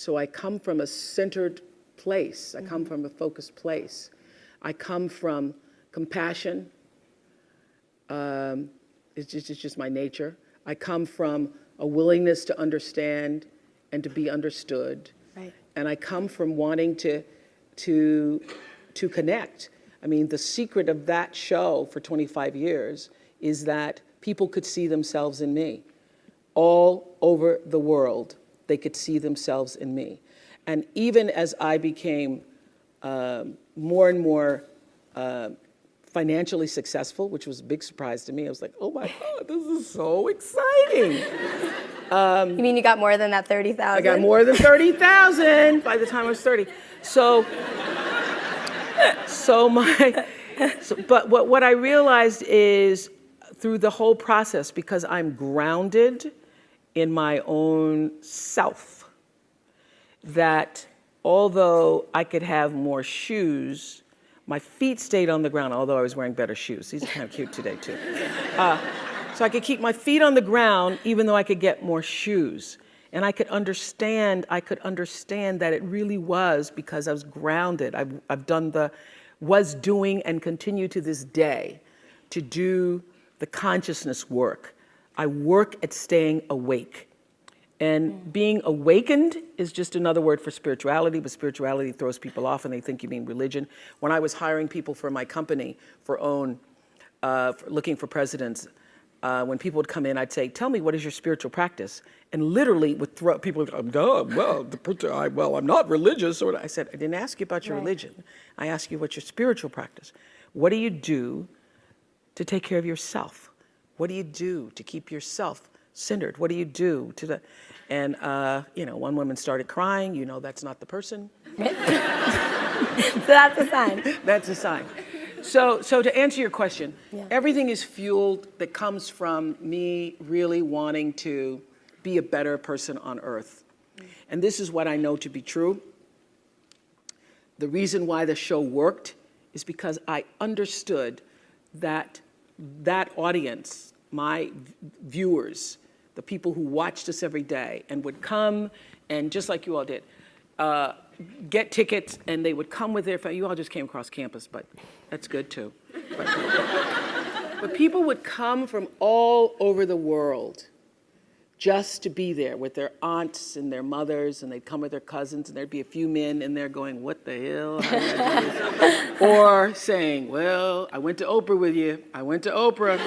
So I come from a centered place. I come from a focused place. I come from compassion. It's just my nature. I come from a willingness to understand and to be understood. Right. And I come from wanting to connect. I mean, the secret of that show for 25 years is that people could see themselves in me. All over the world, they could see themselves in me. And even as I became more and more financially successful, which was a big surprise to me, I was like, oh my God, this is so exciting. You mean you got more than that 30,000? I got more than 30,000 by the time I was 30. But what I realized is through the whole process, because I'm grounded in my own self, that although I could have more shoes, my feet stayed on the ground, although I was wearing better shoes. These are kind of cute today, too. So I could keep my feet on the ground, even though I could get more shoes. And I could understand that it really was because I was grounded. Was doing and continue to this day to do the consciousness work. I work at staying awake. And being awakened is just another word for spirituality, but spirituality throws people off and they think you mean religion. When I was hiring people for my company for looking for presidents, when people would come in, I'd say, tell me, what is your spiritual practice? And literally would throw, people would go, well, I'm not religious. Or I said, I didn't ask you about your religion. I asked you what's your spiritual practice. What do you do to take care of yourself? What do you do to keep yourself centered? What do you do to and one woman started crying, that's not the person. So that's a sign. That's a sign. So to answer your question, everything is fueled that comes from me really wanting to be a better person on earth. And this is what I know to be true. The reason why the show worked is because I understood that audience, my viewers, the people who watched us every day and would come and just like you all did, get tickets and they would come with their family. You all just came across campus, but that's good too. But people would come from all over the world just to be there with their aunts and their mothers, and they'd come with their cousins, and there'd be a few men in there going, what the hell? How did I do this? Or saying, well, I went to Oprah with you. I went to Oprah.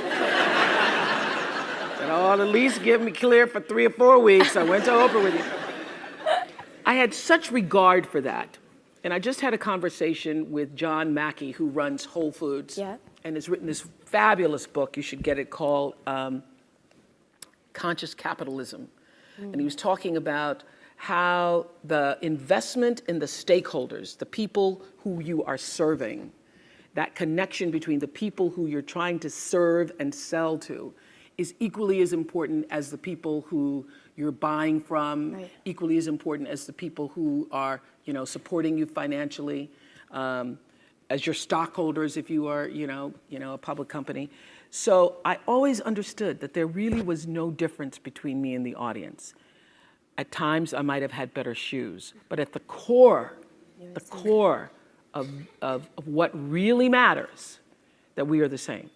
And I'll at least give me clear for 3 or 4 weeks. I went to Oprah with you. I had such regard for that. And I just had a conversation with John Mackey, who runs Whole Foods, and has written this fabulous book. You should get it, called Conscious Capitalism. And he was talking about how the investment in the stakeholders, the people who you are serving, that connection between the people who you're trying to serve and sell to, is equally as important as the people who you're buying from, equally as important as the people who are, supporting you financially, as your stockholders if you are, a public company. So I always understood that there really was no difference between me and the audience. At times I might have had better shoes, but at the core of what really matters, that we are the same.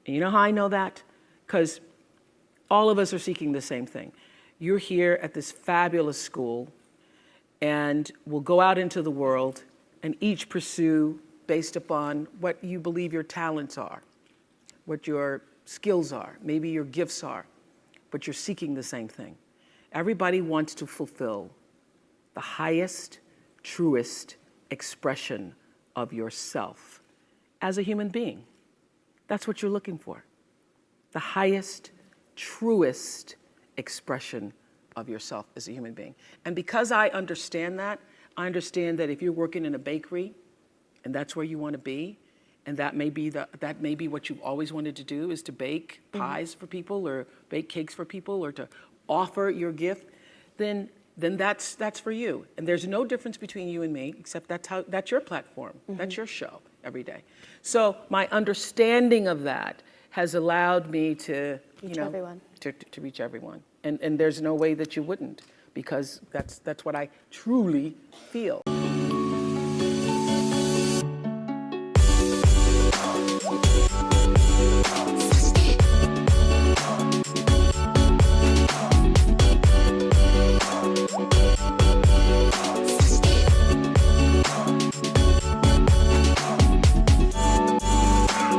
And you know how I know that? Because all of us are seeking the same thing. You're here at this fabulous school, and we'll go out into the world and each pursue based upon what you believe your talents are, what your skills are, maybe your gifts are, but you're seeking the same thing. Everybody wants to fulfill the highest, truest expression of yourself as a human being. That's what you're looking for. The highest, truest expression of yourself as a human being. And because I understand that if you're working in a bakery and that's where you want to be, and that may be what you've always wanted to do, is to bake pies for people or bake cakes for people or to offer your gift, then that's for you. And there's no difference between you and me, except that's your platform. That's your show every day. So my understanding of that has allowed me to, Reach everyone. To reach everyone. And there's no way that you wouldn't, because that's what I truly feel.